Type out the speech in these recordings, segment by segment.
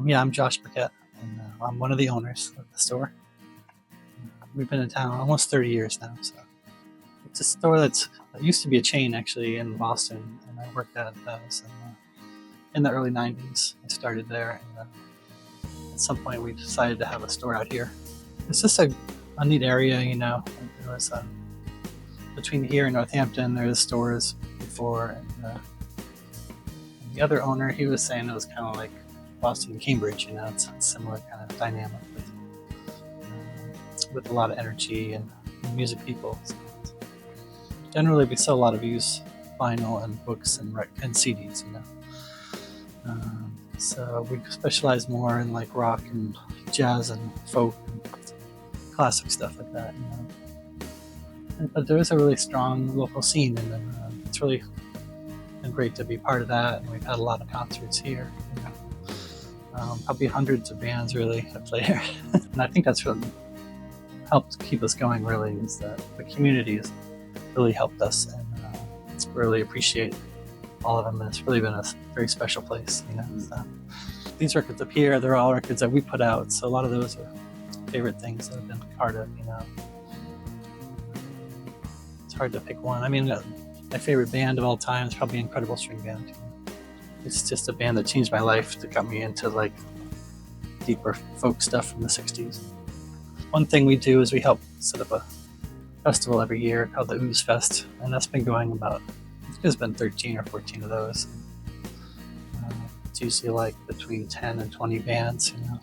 Yeah, I'm Josh Burkett, and I'm one of the owners of the store. We've been in town almost 30 years now. So it's a store that used to be a chain actually in Boston, and I worked at those in the early 90s. I started there, and at some point we decided to have a store out here. It's just a neat area, you know. There was between here and Northampton, there's stores before, and the other owner, he was saying it was kind of like Boston and Cambridge, you know. It's a similar kind of dynamic with a lot of energy and music people. So generally, we sell a lot of used vinyl and books and CDs, you know. So we specialize more in like rock and jazz and folk and classic stuff like that, you know. But there is a really strong local scene, and it's really been great to be part of that. And we've had a lot of concerts here, you know. Probably hundreds of bands really have played here. And I think that's really helped keep us going, really, is that the community has really helped us, and really appreciate all of them. And it's really been a very special place, you know. So these records up here, they're all records that we put out, so a lot of those are favorite things that I've been part of, you know. It's hard to pick one. I mean, my favorite band of all time is probably Incredible String Band. You know? It's just a band that changed my life, that got me into like deeper folk stuff from the 60s. One thing we do is we help set up a festival every year called the Ooze Fest, and that's been going there's been 13 or 14 of those. It's usually like between 10 and 20 bands, you know.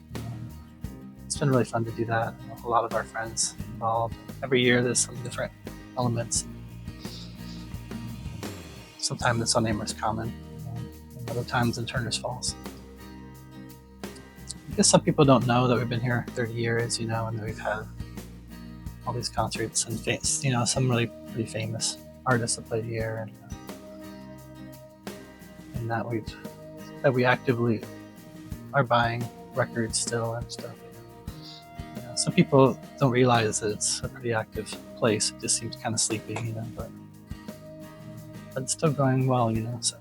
It's been really fun to do that. A lot of our friends involved. Every year there's some different elements. Sometimes it's on Amherst Common, and other times in Turner's Falls. I guess some people don't know that we've been here 30 years, you know, and that we've had all these concerts and, you know, some really pretty famous artists have played here, and that we actively are buying records still and stuff. You know, some people don't realize that it's a pretty active place. It just seems kind of sleepy, you know, but it's still going well, you know. So,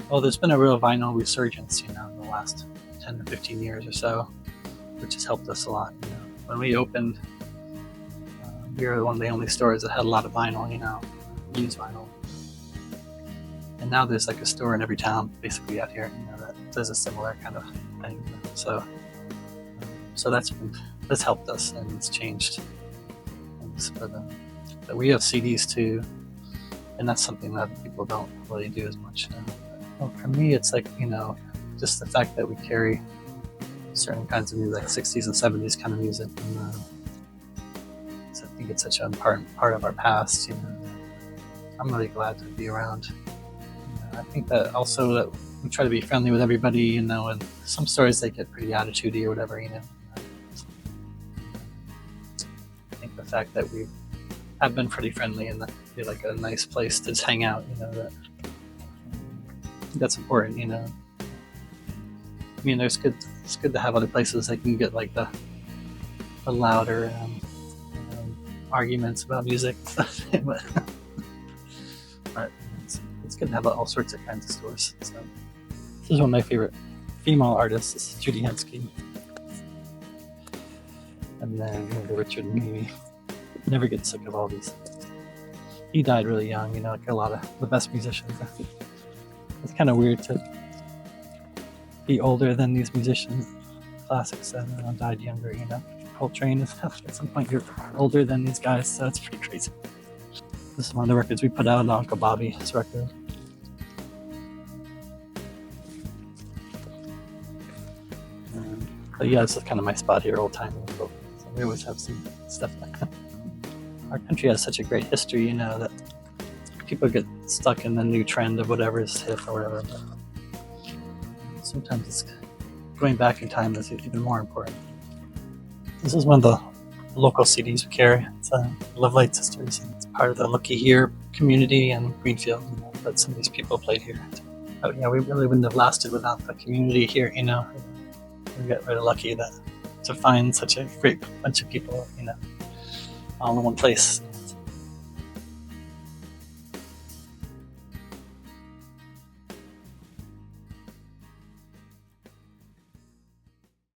well, there's been a real vinyl resurgence, you know, in the last 10 to 15 years or so, which has helped us a lot, you know. When we opened, we were one of the only stores that had a lot of vinyl, you know, used vinyl. And now there's like a store in every town basically out here, you know, that does a similar kind of thing. So that's helped us, and it's changed. But we have CDs too, and that's something that people don't really do as much now. Well, for me, it's like, you know, just the fact that we carry certain kinds of music, like 60s and 70s kind of music, and so I think it's such an important part of our past, you know. I'm really glad to be around. You know, I think that also that we try to be friendly with everybody, you know, and some stores they get pretty attitudey or whatever, you know. I think the fact that we have been pretty friendly and that be like a nice place to hang out, you know, that's important, you know. I mean, it's good to have other places that can get like the louder arguments about music and stuff. But it's good to have all sorts of kinds of stores. So this is one of my favorite female artists. This is Judy Hensky. And then Richard and Mimi. Never get sick of all these. He died really young, you know, like a lot of the best musicians. It's kind of weird to be older than these musicians. Classics that died younger, you know. Coltrane and stuff. At some point you're older than these guys, so it's pretty crazy. This is one of the records we put out on Uncle Bobby's record. But yeah, this is kind of my spot here, old time. So we always have some stuff like that. Our country has such a great history, you know, that people get stuck in the new trend of whatever's hip or whatever. But sometimes it's going back in time is even more important. This is one of the local CDs we carry. It's Love Light Sisters. It's part of the Looky Here community in Greenfield, you know, but some of these people played here. But yeah, we really wouldn't have lasted without the community here, you know. We got really lucky to find such a great bunch of people, you know, all in one place.